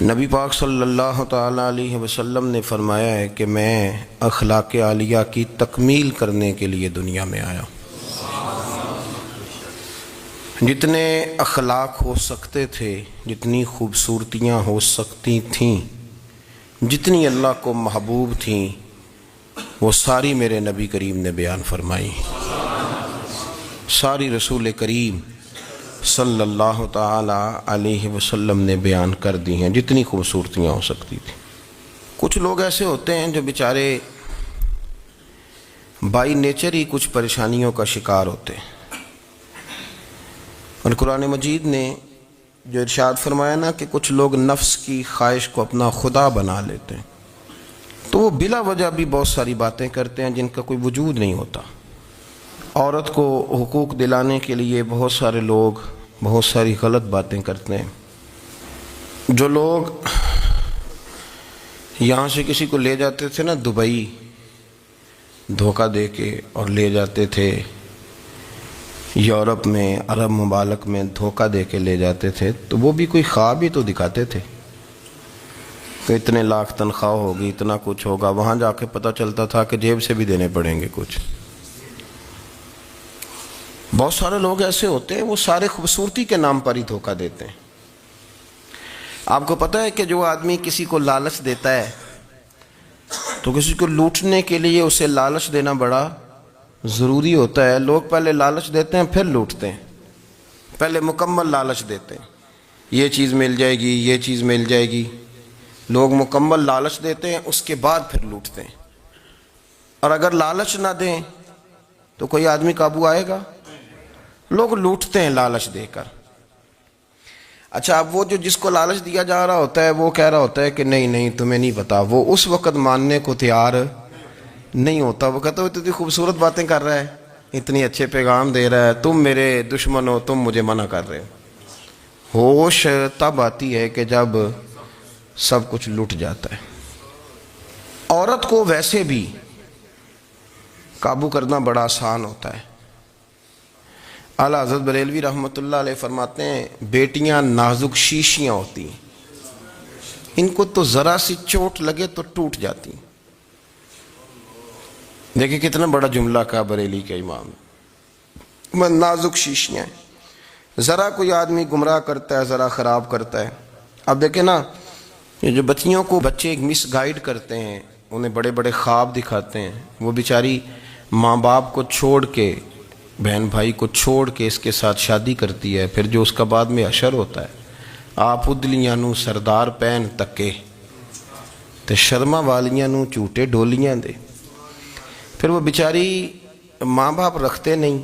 نبی پاک صلی اللہ تعالیٰ علیہ وسلم نے فرمایا ہے کہ میں اخلاق عالیہ کی تکمیل کرنے کے لیے دنیا میں آیا. جتنے اخلاق ہو سکتے تھے، جتنی خوبصورتیاں ہو سکتی تھیں، جتنی اللہ کو محبوب تھیں، وہ ساری میرے نبی کریم نے بیان فرمائی. ساری رسول کریم صلی اللہ تعالی علیہ وسلم نے بیان کر دی ہیں، جتنی خوبصورتیاں ہو سکتی تھیں. کچھ لوگ ایسے ہوتے ہیں جو بیچارے بائی نیچر ہی کچھ پریشانیوں کا شکار ہوتے ہیں، اور قرآن مجید نے جو ارشاد فرمایا نا کہ کچھ لوگ نفس کی خواہش کو اپنا خدا بنا لیتے ہیں، تو وہ بلا وجہ بھی بہت ساری باتیں کرتے ہیں جن کا کوئی وجود نہیں ہوتا. عورت کو حقوق دلانے کے لیے بہت سارے لوگ بہت ساری غلط باتیں کرتے ہیں. جو لوگ یہاں سے کسی کو لے جاتے تھے نا دبئی، دھوکہ دے کے اور لے جاتے تھے یورپ میں، عرب ممالک میں دھوکہ دے کے لے جاتے تھے، تو وہ بھی کوئی خواب ہی تو دکھاتے تھے کہ اتنے لاکھ تنخواہ ہوگی، اتنا کچھ ہوگا. وہاں جا کے پتہ چلتا تھا کہ جیب سے بھی دینے پڑیں گے کچھ. بہت سارے لوگ ایسے ہوتے ہیں، وہ سارے خوبصورتی کے نام پر ہی دھوکہ دیتے ہیں. آپ کو پتہ ہے کہ جو آدمی کسی کو لالچ دیتا ہے تو کسی کو لوٹنے کے لیے اسے لالچ دینا بڑا ضروری ہوتا ہے. لوگ پہلے لالچ دیتے ہیں پھر لوٹتے ہیں. پہلے مکمل لالچ دیتے ہیں، یہ چیز مل جائے گی، یہ چیز مل جائے گی. لوگ مکمل لالچ دیتے ہیں، اس کے بعد پھر لوٹتے ہیں. اور اگر لالچ نہ دیں تو کوئی آدمی قابو آئے گا؟ لوگ لوٹتے ہیں لالچ دے کر. اچھا، اب وہ جو جس کو لالچ دیا جا رہا ہوتا ہے وہ کہہ رہا ہوتا ہے کہ نہیں نہیں تمہیں نہیں پتا، وہ اس وقت ماننے کو تیار نہیں ہوتا. وہ کہتا ہے اتنی خوبصورت باتیں کر رہا ہے، اتنی اچھے پیغام دے رہا ہے، تم میرے دشمن ہو، تم مجھے منع کر رہے ہو. ہوش تب آتی ہے کہ جب سب کچھ لٹ جاتا ہے. عورت کو ویسے بھی قابو کرنا بڑا آسان ہوتا ہے. اعلیٰ حضرت بریلوی رحمۃ اللہ علیہ فرماتے ہیں بیٹیاں نازک شیشیاں ہوتی ہیں، ان کو تو ذرا سی چوٹ لگے تو ٹوٹ جاتی ہیں. دیکھیں کتنا بڑا جملہ کہا بریلی کے امام نے، نازک شیشیاں ہیں. ذرا کوئی آدمی گمراہ کرتا ہے، ذرا خراب کرتا ہے. اب دیکھیں نا، یہ جو بچیوں کو بچے مس گائیڈ کرتے ہیں، انہیں بڑے بڑے خواب دکھاتے ہیں، وہ بیچاری ماں باپ کو چھوڑ کے، بہن بھائی کو چھوڑ کے اس کے ساتھ شادی کرتی ہے. پھر جو اس کا بعد میں حشر ہوتا ہے، آپ ادلیاں نو سردار پہن تکے تے شرما والیاں نو جھوٹے ڈولیاں دے. پھر وہ بیچاری ماں باپ رکھتے نہیں،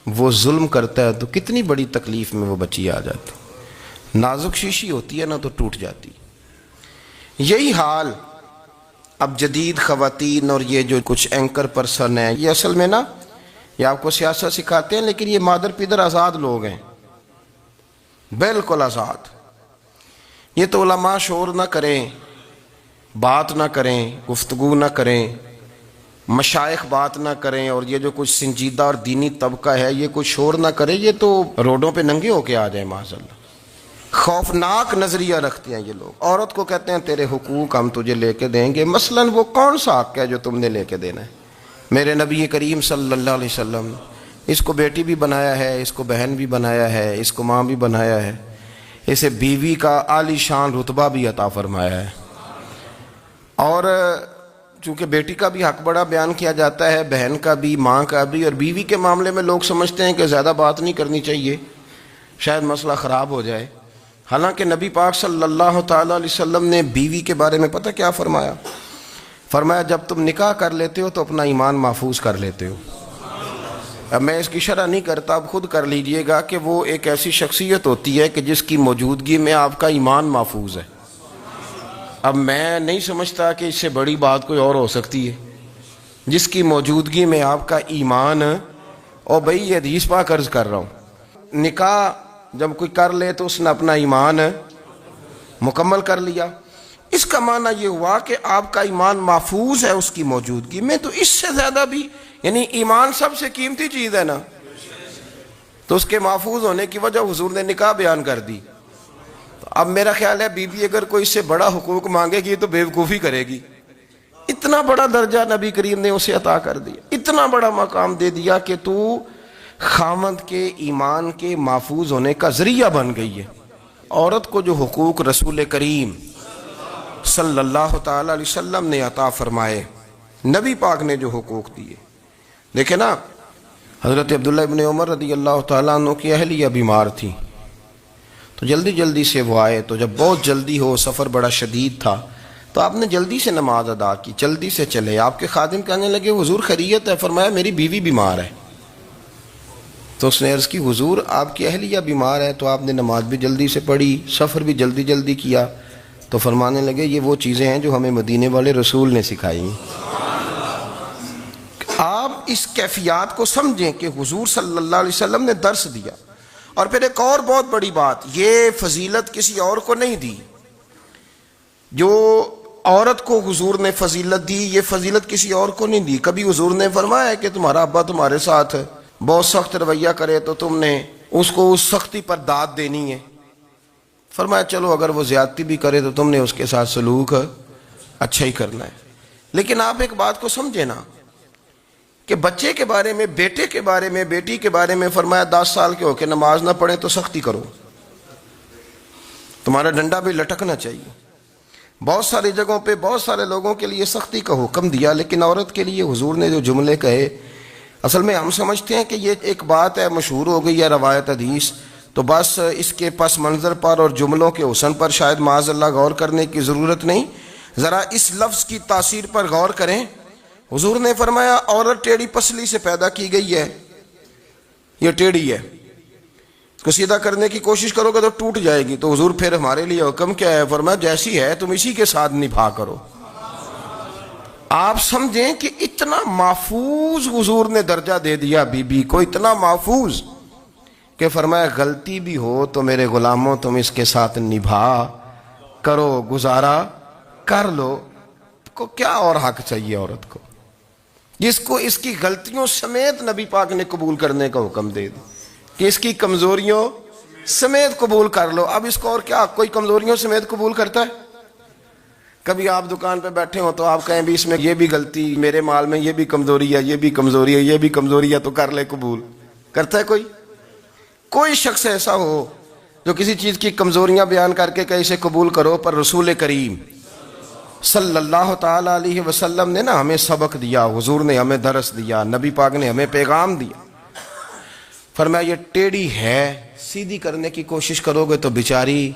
وہ ظلم کرتا ہے، تو کتنی بڑی تکلیف میں وہ بچی آ جاتی. نازک شیشی ہوتی ہے نا تو ٹوٹ جاتی. یہی حال اب جدید خواتین اور یہ جو کچھ اینکر پرسن ہیں، یہ اصل میں نا یہ آپ کو سیاست سکھاتے ہیں، لیکن یہ مادر پیدر آزاد لوگ ہیں، بالکل آزاد. یہ تو علماء شور نہ کریں، بات نہ کریں، گفتگو نہ کریں، مشائخ بات نہ کریں، اور یہ جو کچھ سنجیدہ اور دینی طبقہ ہے یہ کوئی شور نہ کرے، یہ تو روڈوں پہ ننگے ہو کے آ جائیں معاذ اللہ. خوفناک نظریہ رکھتے ہیں یہ لوگ. عورت کو کہتے ہیں تیرے حقوق ہم تجھے لے کے دیں گے. مثلاً وہ کون سا حق ہے جو تم نے لے کے دینا ہے؟ میرے نبی کریم صلی اللہ علیہ وسلم اس کو بیٹی بھی بنایا ہے، اس کو بہن بھی بنایا ہے، اس کو ماں بھی بنایا ہے، اسے بیوی کا عالی شان رتبہ بھی عطا فرمایا ہے. اور چونکہ بیٹی کا بھی حق بڑا بیان کیا جاتا ہے، بہن کا بھی، ماں کا بھی. اور بیوی کے معاملے میں لوگ سمجھتے ہیں کہ زیادہ بات نہیں کرنی چاہیے، شاید مسئلہ خراب ہو جائے. حالانکہ نبی پاک صلی اللہ تعالیٰ علیہ وسلم نے بیوی کے بارے میں پتہ کیا فرمایا؟ فرمایا جب تم نکاح کر لیتے ہو تو اپنا ایمان محفوظ کر لیتے ہو. اب میں اس کی شرح نہیں کرتا، اب خود کر لیجئے گا کہ وہ ایک ایسی شخصیت ہوتی ہے کہ جس کی موجودگی میں آپ کا ایمان محفوظ ہے. اب میں نہیں سمجھتا کہ اس سے بڑی بات کوئی اور ہو سکتی ہے، جس کی موجودگی میں آپ کا ایمان. اور بھئی یہ حدیث پاک عرض کر رہا ہوں، نکاح جب کوئی کر لے تو اس نے اپنا ایمان مکمل کر لیا. اس کا معنی یہ ہوا کہ آپ کا ایمان محفوظ ہے اس کی موجودگی میں. تو اس سے زیادہ بھی، یعنی ایمان سب سے قیمتی چیز ہے نا، تو اس کے محفوظ ہونے کی وجہ حضور نے نکاح بیان کر دی. تو اب میرا خیال ہے بی بی اگر کوئی اس سے بڑا حقوق مانگے گی تو بیوقوفی کرے گی. اتنا بڑا درجہ نبی کریم نے اسے عطا کر دیا, اتنا بڑا مقام دے دیا کہ تو خاوند کے ایمان کے محفوظ ہونے کا ذریعہ بن گئی ہے. عورت کو جو حقوق رسول کریم صلی اللہ تعالی علیہ وسلم نے عطا فرمائے, نبی پاک نے جو حقوق دیے, دیکھیں نا حضرت عبداللہ ابن عمر رضی اللہ تعالیٰ عنہ کی اہلیہ بیمار تھی تو جلدی جلدی سے وہ آئے, تو جب بہت جلدی ہو, سفر بڑا شدید تھا, تو آپ نے جلدی سے نماز ادا کی, جلدی سے چلے. آپ کے خادم کہنے لگے حضور خیریت ہے؟ فرمایا میری بیوی بیمار ہے. تو اس نے عرض کی حضور آپ کی اہلیہ بیمار ہے, تو آپ نے نماز بھی جلدی سے پڑھی, سفر بھی جلدی جلدی کیا. تو فرمانے لگے یہ وہ چیزیں ہیں جو ہمیں مدینے والے رسول نے سکھائی. آپ اس کیفیات کو سمجھیں کہ حضور صلی اللہ علیہ وسلم نے درس دیا. اور پھر ایک اور بہت بڑی بات, یہ فضیلت کسی اور کو نہیں دی. جو عورت کو حضور نے فضیلت دی, یہ فضیلت کسی اور کو نہیں دی. کبھی حضور نے فرمایا کہ تمہارا ابا تمہارے ساتھ بہت سخت رویہ کرے تو تم نے اس کو اس سختی پر داد دینی ہے. فرمایا چلو اگر وہ زیادتی بھی کرے تو تم نے اس کے ساتھ سلوک اچھا ہی کرنا ہے. لیکن آپ ایک بات کو سمجھے نا کہ بچے کے بارے میں, بیٹے کے بارے میں, بیٹی کے بارے میں فرمایا 10 سال کے ہو کے نماز نہ پڑھیں تو سختی کرو, تمہارا ڈنڈا بھی لٹکنا چاہیے. بہت ساری جگہوں پہ بہت سارے لوگوں کے لیے سختی کا حکم دیا, لیکن عورت کے لیے حضور نے جو جملے کہے, اصل میں ہم سمجھتے ہیں کہ یہ ایک بات ہے, مشہور ہو گئی ہے روایت حدیث, تو بس اس کے پس منظر پر اور جملوں کے حسن پر شاید معاذ اللہ غور کرنے کی ضرورت نہیں. ذرا اس لفظ کی تاثیر پر غور کریں. حضور نے فرمایا عورت ٹیڑھی پسلی سے پیدا کی گئی ہے, یہ ٹیڑھی ہے, اس کو سیدھا کرنے کی کوشش کرو گے تو ٹوٹ جائے گی. تو حضور پھر ہمارے لیے حکم کیا ہے؟ فرمایا جیسی ہے تم اسی کے ساتھ نبھا کرو. آپ سمجھیں کہ اتنا محفوظ حضور نے درجہ دے دیا بی بی کو, اتنا محفوظ کہ فرمایا غلطی بھی ہو تو میرے غلاموں تم اس کے ساتھ نبھا کرو, گزارا کر لو. کو کیا اور حق چاہیے عورت کو جس کو اس کی غلطیوں سمیت نبی پاک نے قبول کرنے کا حکم دے دی کہ اس کی کمزوریوں سمیت قبول کر لو. اب اس کو اور کیا کوئی کمزوریوں سمیت قبول کرتا ہے؟ کبھی آپ دکان پہ بیٹھے ہو تو آپ کہیں بھی اس میں یہ بھی غلطی, میرے مال میں یہ بھی کمزوری ہے, یہ بھی کمزوری ہے, یہ بھی کمزوری ہے, تو کر لے قبول. کرتا ہے کوئی؟ کوئی شخص ایسا ہو جو کسی چیز کی کمزوریاں بیان کر کے کہ اسے قبول کرو؟ پر رسول کریم صلی اللہ تعالی علیہ وسلم نے نا ہمیں سبق دیا, حضور نے ہمیں درس دیا, نبی پاک نے ہمیں پیغام دیا. فرمایا یہ ٹیڑھی ہے, سیدھی کرنے کی کوشش کرو گے تو بیچاری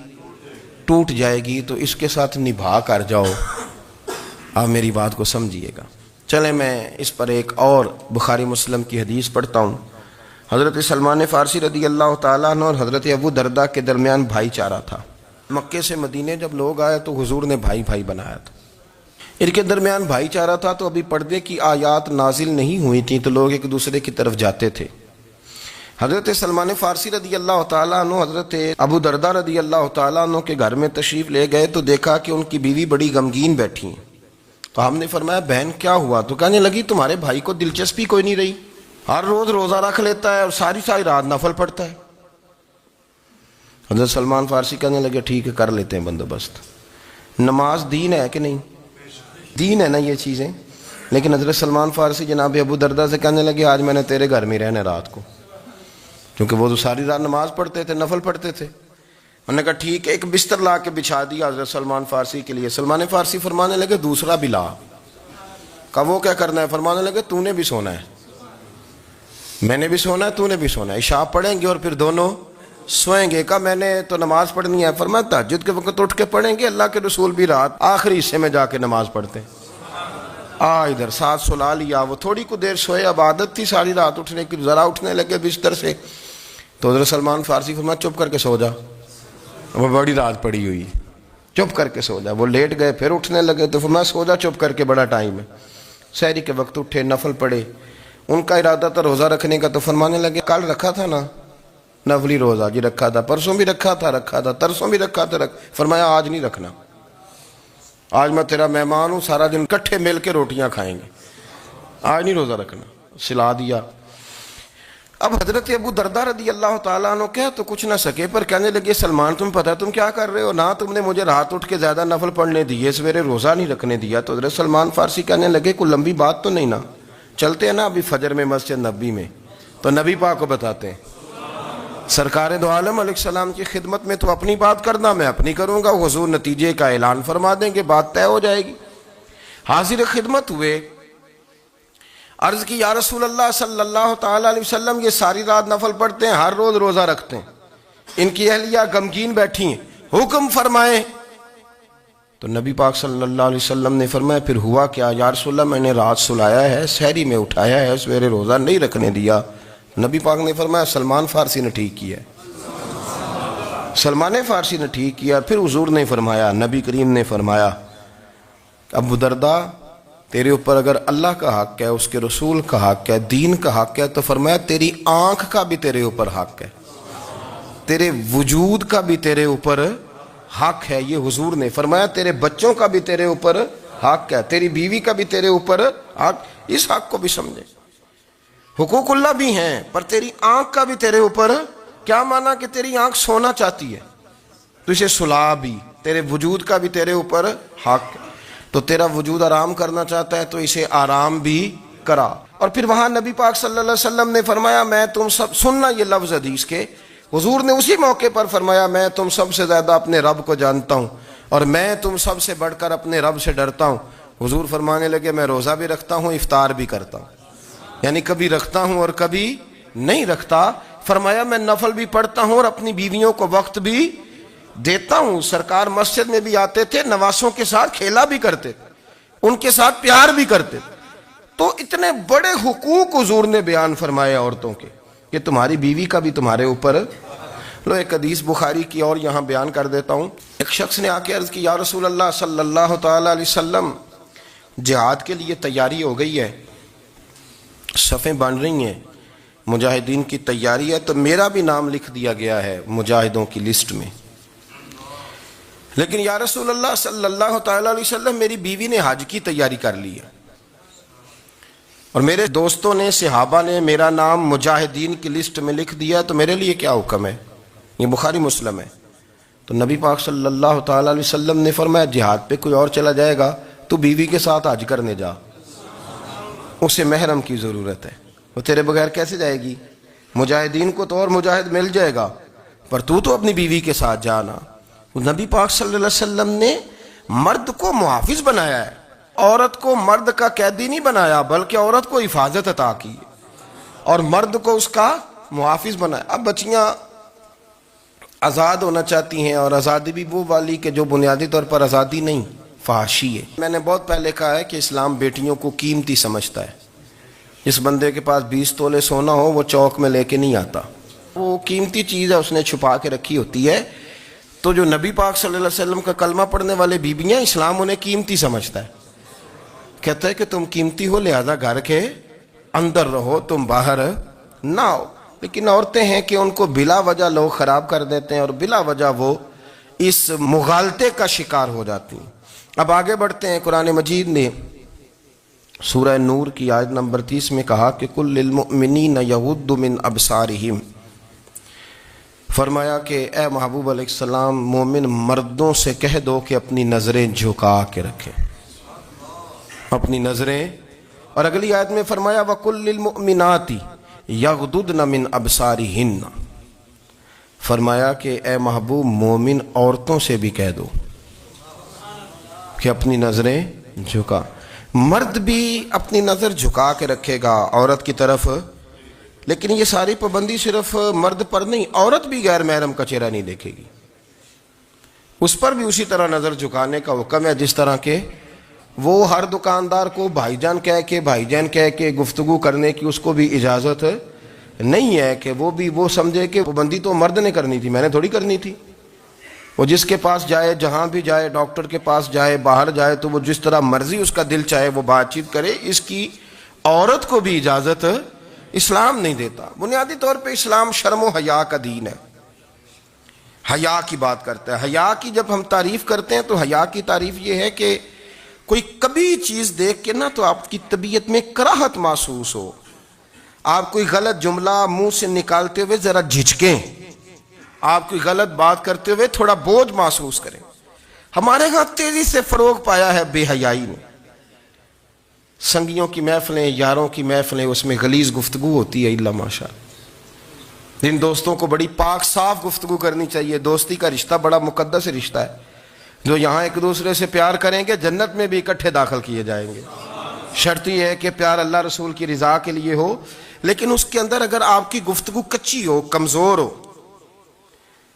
ٹوٹ جائے گی, تو اس کے ساتھ نبھا کر جاؤ. آپ میری بات کو سمجھیے گا. چلیں میں اس پر ایک اور بخاری مسلم کی حدیث پڑھتا ہوں. حضرت سلمان فارسی رضی اللہ تعالیٰ عنہ اور حضرت ابو دردہ کے درمیان بھائی چارہ تھا. مکے سے مدینے جب لوگ آئے تو حضور نے بھائی بھائی بنایا تھا. ان کے درمیان بھائی چارہ تھا, تو ابھی پردے کی آیات نازل نہیں ہوئی تھیں, تو لوگ ایک دوسرے کی طرف جاتے تھے. حضرت سلمان فارسی رضی اللہ تعالیٰ عنہ حضرت ابو دردہ رضی اللہ تعالیٰ عنہ کے گھر میں تشریف لے گئے تو دیکھا کہ ان کی بیوی بڑی غمگین بیٹھی ہیں. تو ہم نے فرمایا بہن کیا ہوا؟ تو کہنے لگی تمہارے بھائی کو دلچسپی کوئی نہیں رہی, ہر روز روزہ رکھ لیتا ہے اور ساری ساری رات نفل پڑھتا ہے. حضرت سلمان فارسی کہنے لگے ٹھیک ہے کر لیتے ہیں بندوبست. نماز دین ہے کہ نہیں؟ دین ہے نا یہ چیزیں. لیکن حضرت سلمان فارسی جناب ابو دردہ سے کہنے لگے آج میں نے تیرے گھر میں رہنا رات کو, کیونکہ وہ تو ساری رات نماز پڑھتے تھے, نفل پڑھتے تھے. انہوں نے کہا ٹھیک ہے. ایک بستر لا کے بچھا دیا حضرت سلمان فارسی کے لیے. سلمان فارسی فرمانے لگے دوسرا بھی لا. کہا وہ کیا کرنا ہے؟ فرمانے لگے تو نے بھی سونا ہے, میں نے بھی سونا ہے, تو نے بھی سونا ہے. عشاء پڑھیں گے اور پھر دونوں سوئیں گے. کہا میں نے تو نماز پڑھنی ہے. فرمایا تہجد کے وقت اٹھ کے پڑھیں گے, اللہ کے رسول بھی رات آخری حصے میں جا کے نماز پڑھتے ہیں. ادھر ساتھ سلا لیا. وہ تھوڑی کو دیر سوئے, اب عادت تھی ساری رات اٹھنے کی, ذرا اٹھنے لگے بستر سے تو حضرت سلمان فارسی فرمایا چپ کر کے سو جا, وہ بڑی رات پڑی ہوئی, چپ کر کے سو جا. وہ لیٹ گئے, پھر اٹھنے لگے تو فرمایا سو جا چپ کر کے, بڑا ٹائم ہے. سحری کے وقت اٹھے, نفل پڑھے. ان کا ارادہ تھا روزہ رکھنے کا, تو فرمانے لگے کل رکھا تھا نا نفلی روزہ؟ جی رکھا تھا. پرسوں بھی رکھا تھا, ترسوں بھی رکھا تھا. فرمایا آج نہیں رکھنا, آج میں تیرا مہمان ہوں, سارا دن کٹھے مل کے روٹیاں کھائیں گے, آج نہیں روزہ رکھنا. سلا دیا. اب حضرت ابو دردہ رضی اللہ تعالیٰ عنہ کہہ تو کچھ نہ سکے، پر کہنے لگے سلمان تم پتہ تم کیا کر رہے ہو، نہ تم نے مجھے رات اٹھ کے زیادہ نفل پڑھنے دیے، سویرے روزہ نہیں رکھنے دیا۔ تو حضرت سلمان فارسی کہنے لگے کوئی لمبی بات تو نہیں نا، چلتے ہیں نا ابھی فجر میں مسجد نبی میں، تو نبی پاک کو بتاتے ہیں سرکار دو عالم علیہ السلام کی خدمت میں تو اپنی بات کرنا، میں اپنی کروں گا، حضور نتیجے کا اعلان فرما دیں گے، بات طے ہو جائے گی۔ حاضر خدمت ہوئے، عرض کی یا رسول اللہ صلی اللہ تعالیٰ علیہ وسلم یہ ساری رات نفل پڑھتے ہیں، ہر روز روزہ رکھتے ہیں، ان کی اہلیہ غمگین بیٹھی ہیں، حکم فرمائیں۔ تو نبی پاک صلی اللہ علیہ وسلم نے فرمایا پھر ہوا کیا؟ یا رسول اللہ میں نے رات سلایا ہے، سحری میں اٹھایا ہے، سویرے روزہ نہیں رکھنے دیا۔ نبی پاک نے فرمایا سلمان فارسی نے ٹھیک کیا ہے، سلمان فارسی نے ٹھیک کیا۔ پھر حضور نے فرمایا، نبی کریم نے فرمایا ابو دردہ تیرے اوپر اگر اللہ کا حق ہے، اس کے رسول کا حق ہے، دین کا حق ہے، تو فرمایا تیری آنکھ کا بھی تیرے اوپر حق ہے، تیرے وجود کا بھی تیرے اوپر حق ہے۔ یہ حضور نے فرمایا تیرے بچوں کا بھی تیرے اوپر حق ہے، تیری بیوی کا بھی تیرے اوپر حق۔ اس حق کو بھی سمجھے، حقوق اللہ بھی ہیں، پر تیری آنکھ کا بھی تیرے اوپر کیا مانا کہ تیری آنکھ سونا چاہتی ہے تو اسے سلا بھی، تیرے وجود کا بھی تیرے اوپر حق ہے، تو تیرا وجود آرام کرنا چاہتا ہے تو اسے آرام بھی کرا۔ اور پھر وہاں نبی پاک صلی اللہ علیہ وسلم نے فرمایا میں تم سب، سننا یہ لفظ حدیث کے، حضور نے اسی موقع پر فرمایا میں تم سب سے زیادہ اپنے رب کو جانتا ہوں اور میں تم سب سے بڑھ کر اپنے رب سے ڈرتا ہوں۔ حضور فرمانے لگے میں روزہ بھی رکھتا ہوں، افطار بھی کرتا ہوں، یعنی کبھی رکھتا ہوں اور کبھی نہیں رکھتا۔ فرمایا میں نفل بھی پڑھتا ہوں اور اپنی بیویوں کو وقت بھی دیتا ہوں۔ سرکار مسجد میں بھی آتے تھے، نواسوں کے ساتھ کھیلا بھی کرتے تھے، ان کے ساتھ پیار بھی کرتے تھے۔ تو اتنے بڑے حقوق حضور نے بیان فرمائے عورتوں کے کہ تمہاری بیوی کا بھی تمہارے اوپر۔ لو ایک حدیث بخاری کی اور یہاں بیان کر دیتا ہوں۔ ایک شخص نے آ کے عرض کی یا رسول اللہ صلی اللہ تعالی علیہ وسلم جہاد کے لیے تیاری ہو گئی ہے، صفیں بن رہی ہیں، مجاہدین کی تیاری ہے، تو میرا بھی نام لکھ دیا گیا ہے مجاہدوں کی لسٹ میں، لیکن یا رسول اللہ صلی اللہ تعالی علیہ وسلم میری بیوی نے حج کی تیاری کر لی ہے اور میرے دوستوں نے، صحابہ نے میرا نام مجاہدین کی لسٹ میں لکھ دیا، تو میرے لیے کیا حکم ہے؟ یہ بخاری مسلم ہے۔ تو نبی پاک صلی اللہ تعالی علیہ وسلم نے فرمایا جہاد پہ کوئی اور چلا جائے گا تو بیوی کے ساتھ حج کرنے جا، اسے محرم کی ضرورت ہے، وہ تیرے بغیر کیسے جائے گی؟ مجاہدین کو تو اور مجاہد مل جائے گا، پر تو اپنی بیوی کے ساتھ جانا۔ نبی پاک صلی اللہ علیہ وسلم نے مرد کو محافظ بنایا ہے، عورت کو مرد کا قیدی نہیں بنایا، بلکہ عورت کو حفاظت عطا کی اور مرد کو اس کا محافظ بنایا۔ اب بچیاں آزاد ہونا چاہتی ہیں، اور آزادی بھی وہ والی کہ جو بنیادی طور پر آزادی نہیں، فحاشی ہے۔ میں نے بہت پہلے کہا ہے کہ اسلام بیٹیوں کو قیمتی سمجھتا ہے۔ جس بندے کے پاس 20 تولے سونا ہو وہ چوک میں لے کے نہیں آتا، وہ قیمتی چیز ہے، اس نے چھپا کے رکھی ہوتی ہے۔ تو جو نبی پاک صلی اللہ علیہ وسلم کا کلمہ پڑھنے والے بیویاں، اسلام انہیں قیمتی سمجھتا ہے، کہتا ہے کہ تم قیمتی ہو لہذا گھر کے اندر رہو، تم باہر نہ ہو۔ لیکن عورتیں ہیں کہ ان کو بلا وجہ لوگ خراب کر دیتے ہیں اور بلا وجہ وہ اس مغالطے کا شکار ہو جاتی ہیں۔ اب آگے بڑھتے ہیں۔ قرآن مجید نے سورہ نور کی آیت نمبر 30 میں کہا کہ کل للمؤمنین یغضوا من ابصارہم، فرمایا کہ اے محبوب علیہ السلام مومن مردوں سے کہہ دو کہ اپنی نظریں جھکا کے رکھیں، اپنی نظریں۔ اور اگلی آیت میں فرمایا وَقُلْ لِلْمُؤْمِنَاتِ یغضضن من ابصارہن، فرمایا کہ اے محبوب مومن عورتوں سے بھی کہہ دو کہ اپنی نظریں جھکا۔ مرد بھی اپنی نظر جھکا کے رکھے گا عورت کی طرف، لیکن یہ ساری پابندی صرف مرد پر نہیں، عورت بھی غیر محرم کا چہرہ نہیں دیکھے گی، اس پر بھی اسی طرح نظر جھکانے کا حکم ہے، جس طرح کہ وہ ہر دکاندار کو بھائی جان کہہ کے گفتگو کرنے کی اس کو بھی اجازت نہیں ہے کہ وہ سمجھے کہ پابندی تو مرد نے کرنی تھی، میں نے تھوڑی کرنی تھی۔ وہ جس کے پاس جائے، جہاں بھی جائے، ڈاکٹر کے پاس جائے، باہر جائے، تو وہ جس طرح مرضی اس کا دل چاہے وہ بات چیت کرے، اس کی عورت کو بھی اجازت اسلام نہیں دیتا۔ بنیادی طور پہ اسلام شرم و حیا کا دین ہے، حیا کی بات کرتا ہے۔ حیا کی جب ہم تعریف کرتے ہیں تو حیا کی تعریف یہ ہے کہ کوئی کبھی چیز دیکھ کے نہ تو آپ کی طبیعت میں کراہت محسوس ہو، آپ کوئی غلط جملہ منہ سے نکالتے ہوئے ذرا جھجکیں، آپ کوئی غلط بات کرتے ہوئے تھوڑا بوجھ محسوس کریں۔ ہمارے ہاں تیزی سے فروغ پایا ہے بے حیائی نے۔ سنگیوں کی محفلیں، یاروں کی محفلیں، اس میں غلیظ گفتگو ہوتی ہے، الا ماشاء اللہ۔ ان دوستوں کو بڑی پاک صاف گفتگو کرنی چاہیے۔ دوستی کا رشتہ بڑا مقدس رشتہ ہے، جو یہاں ایک دوسرے سے پیار کریں گے جنت میں بھی اکٹھے داخل کیے جائیں گے۔ شرط یہ ہے کہ پیار اللہ رسول کی رضا کے لیے ہو، لیکن اس کے اندر اگر آپ کی گفتگو کچی ہو، کمزور ہو،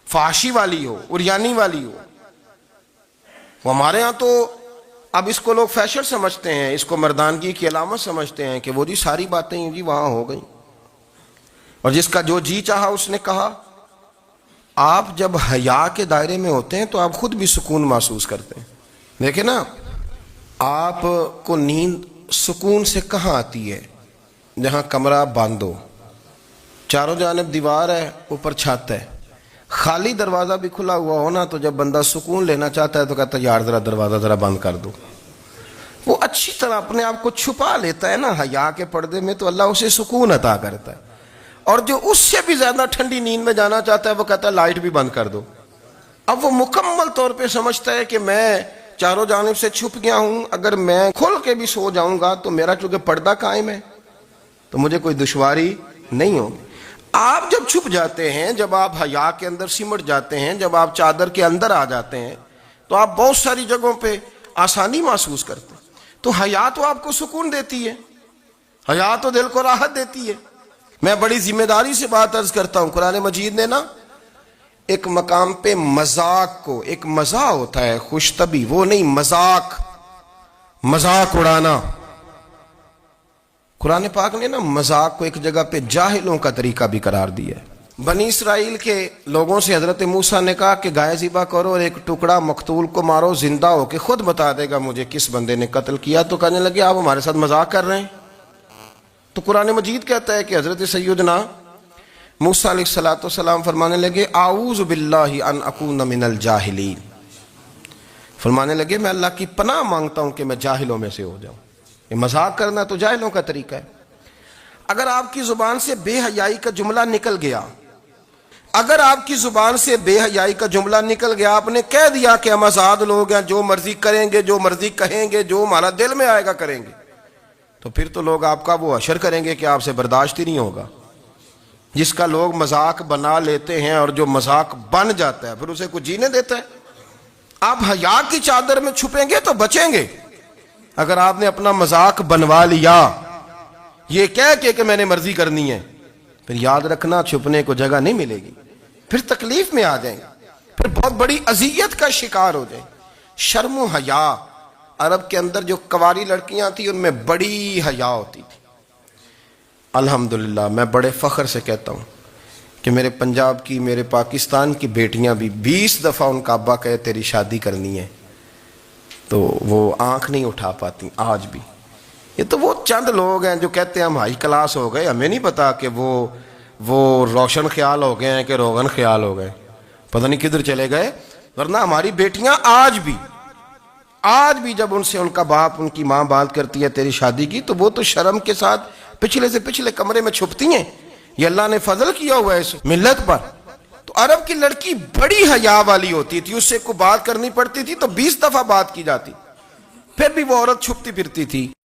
فحاشی والی ہو، عریانی والی ہو، وہ ہمارے ہاں تو اب اس کو لوگ فیشن سمجھتے ہیں، اس کو مردانگی کی علامت سمجھتے ہیں کہ وہ جی ساری باتیں جی وہاں ہو گئیں، اور جس کا جو جی چاہا اس نے کہا۔ آپ جب حیا کے دائرے میں ہوتے ہیں تو آپ خود بھی سکون محسوس کرتے ہیں۔ دیکھیں نا، آپ کو نیند سکون سے کہاں آتی ہے؟ جہاں کمرہ بند ہو، چاروں جانب دیوار ہے، اوپر چھت ہے، خالی دروازہ بھی کھلا ہوا ہونا تو جب بندہ سکون لینا چاہتا ہے تو کہتا ہے یار ذرا دروازہ ذرا بند کر دو۔ وہ اچھی طرح اپنے آپ کو چھپا لیتا ہے نا حیا کے پردے میں، تو اللہ اسے سکون عطا کرتا ہے۔ اور جو اس سے بھی زیادہ ٹھنڈی نیند میں جانا چاہتا ہے وہ کہتا ہے لائٹ بھی بند کر دو۔ اب وہ مکمل طور پہ سمجھتا ہے کہ میں چاروں جانب سے چھپ گیا ہوں، اگر میں کھل کے بھی سو جاؤں گا تو میرا چونکہ پردہ قائم ہے تو مجھے کوئی دشواری نہیں ہوگی۔ آپ جب چھپ جاتے ہیں، جب آپ حیا کے اندر سمٹ جاتے ہیں، جب آپ چادر کے اندر آ جاتے ہیں تو آپ بہت ساری جگہوں پہ آسانی محسوس کرتے ہیں۔ تو حیا تو آپ کو سکون دیتی ہے، حیا تو دل کو راحت دیتی ہے۔ میں بڑی ذمہ داری سے بات عرض کرتا ہوں، قرآن مجید نے نا ایک مقام پہ مذاق کو، ایک مزاح ہوتا ہے خوش طبی، وہ نہیں مذاق اڑانا، قرآن پاک نے نا مذاق کو ایک جگہ پہ جاہلوں کا طریقہ بھی قرار دیا ہے۔ بنی اسرائیل کے لوگوں سے حضرت موسیٰ نے کہا کہ گائے ذبح کرو اور ایک ٹکڑا مقتول کو مارو، زندہ ہو کے خود بتا دے گا مجھے کس بندے نے قتل کیا۔ تو کہنے لگے آپ ہمارے ساتھ مذاق کر رہے ہیں۔ تو قرآن مجید کہتا ہے کہ حضرت سیدنا موسیٰ علیہ السلام فرمانے لگے اعوذ باللہ ان اکون من الجاہلین، فرمانے لگے میں اللہ کی پناہ مانگتا ہوں کہ میں جاہلوں میں سے ہو جاؤں۔ یہ مذاق کرنا تو جاہلوں کا طریقہ ہے۔ اگر آپ کی زبان سے بے حیائی کا جملہ نکل گیا، اگر آپ کی زبان سے بے حیائی کا جملہ نکل گیا، آپ نے کہہ دیا کہ ہم آزاد لوگ ہیں، جو مرضی کریں گے، جو مرضی کہیں گے، جو ہمارا دل میں آئے گا کریں گے، تو پھر تو لوگ آپ کا وہ حشر کریں گے کہ آپ سے برداشت ہی نہیں ہوگا۔ جس کا لوگ مذاق بنا لیتے ہیں اور جو مذاق بن جاتا ہے پھر اسے کچھ جینے دیتا ہے۔ آپ حیا کی چادر میں چھپیں گے تو بچیں گے۔ اگر آپ نے اپنا مذاق بنوا لیا یہ کہہ کے کہ میں نے مرضی کرنی ہے، پھر یاد رکھنا چھپنے کو جگہ نہیں ملے گی، پھر تکلیف میں آ جائیں گے، پھر بہت بڑی اذیت کا شکار ہو جائیں۔ شرم و حیا، عرب کے اندر جو کنواری لڑکیاں تھیں ان میں بڑی حیا ہوتی تھی۔ الحمدللہ میں بڑے فخر سے کہتا ہوں کہ میرے پنجاب کی، میرے پاکستان کی بیٹیاں بھی 20 دفعہ ان کا ابا کہے تیری شادی کرنی ہے تو وہ آنکھ نہیں اٹھا پاتی آج بھی۔ یہ تو وہ چند لوگ ہیں جو کہتے ہیں ہم ہائی کلاس ہو گئے، ہمیں نہیں پتا کہ وہ روشن خیال ہو گئے ہیں کہ روغن خیال ہو گئے، پتہ نہیں کدھر چلے گئے۔ ورنہ ہماری بیٹیاں آج بھی جب ان سے ان کا باپ، ان کی ماں بات کرتی ہے تیری شادی کی، تو وہ تو شرم کے ساتھ پچھلے سے پچھلے کمرے میں چھپتی ہیں۔ یہ اللہ نے فضل کیا ہوا ہے اس ملت پر۔ تو عرب کی لڑکی بڑی حیا والی ہوتی تھی، اس سے کوئی بات کرنی پڑتی تھی تو 20 دفعہ بات کی جاتی، پھر بھی وہ عورت چھپتی پھرتی تھی۔